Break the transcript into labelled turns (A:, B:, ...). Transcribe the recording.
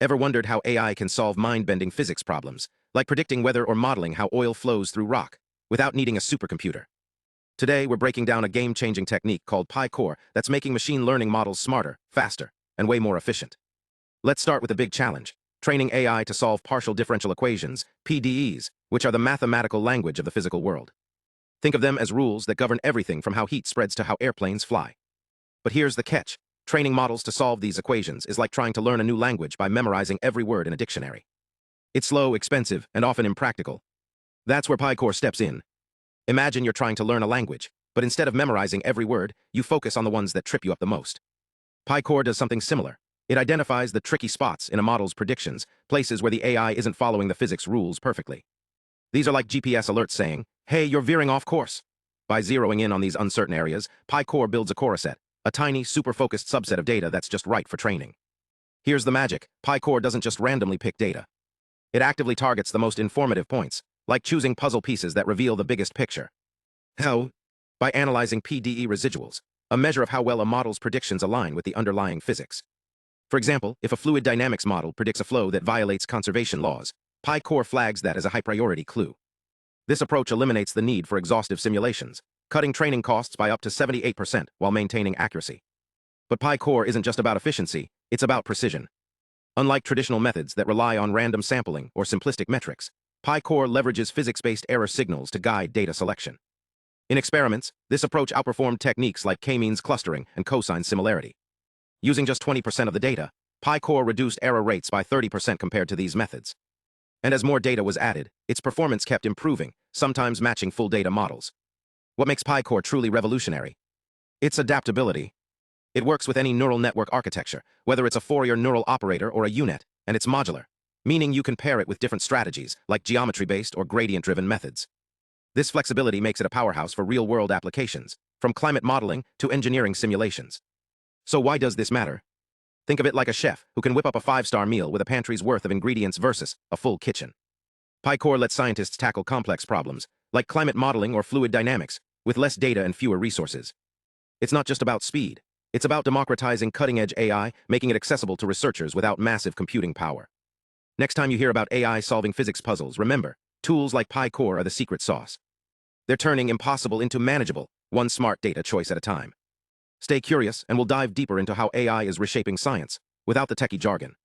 A: Ever wondered how AI can solve mind-bending physics problems, like predicting whether or modeling how oil flows through rock, without needing a supercomputer? Today, we're breaking down a game-changing technique called PICore that's making machine learning models smarter, faster, and way more efficient. Let's start with a big challenge: training AI to solve partial differential equations, PDEs, which are the mathematical language of the physical world. Think of them as rules that govern everything from how heat spreads to how airplanes fly. But here's the catch: training models to solve these equations is like trying to learn a new language by memorizing every word in a dictionary. It's slow, expensive, and often impractical. That's where PICore steps in. Imagine you're trying to learn a language, but instead of memorizing every word, you focus on the ones that trip you up the most. PICore does something similar. It identifies the tricky spots in a model's predictions, places where the AI isn't following the physics rules perfectly. These are like GPS alerts saying, "Hey, you're veering off course." By zeroing in on these uncertain areas, PICore builds a coreset, a tiny, super-focused subset of data that's just right for training. Here's the magic: PICore doesn't just randomly pick data. It actively targets the most informative points, like choosing puzzle pieces that reveal the biggest picture. How? By analyzing PDE residuals, a measure of how well a model's predictions align with the underlying physics. For example, if a fluid dynamics model predicts a flow that violates conservation laws, PICore flags that as a high-priority clue. This approach eliminates the need for exhaustive simulations, cutting training costs by up to 78% while maintaining accuracy. But PICore isn't just about efficiency, it's about precision. Unlike traditional methods that rely on random sampling or simplistic metrics, PICore leverages physics-based error signals to guide data selection. In experiments, this approach outperformed techniques like k-means clustering and cosine similarity. Using just 20% of the data, PICore reduced error rates by 30% compared to these methods. And as more data was added, its performance kept improving, sometimes matching full data models. What makes PICore truly revolutionary? Its adaptability. It works with any neural network architecture, whether it's a Fourier neural operator or a UNet, and it's modular, meaning you can pair it with different strategies, like geometry-based or gradient-driven methods. This flexibility makes it a powerhouse for real-world applications, from climate modeling to engineering simulations. So why does this matter? Think of it like a chef who can whip up a 5-star meal with a pantry's worth of ingredients versus a full kitchen. PICore lets scientists tackle complex problems, like climate modeling or fluid dynamics, with less data and fewer resources. It's not just about speed. It's about democratizing cutting-edge AI, making it accessible to researchers without massive computing power. Next time you hear about AI solving physics puzzles, remember, tools like PICore are the secret sauce. They're turning impossible into manageable, one smart data choice at a time. Stay curious, and we'll dive deeper into how AI is reshaping science, without the techie jargon.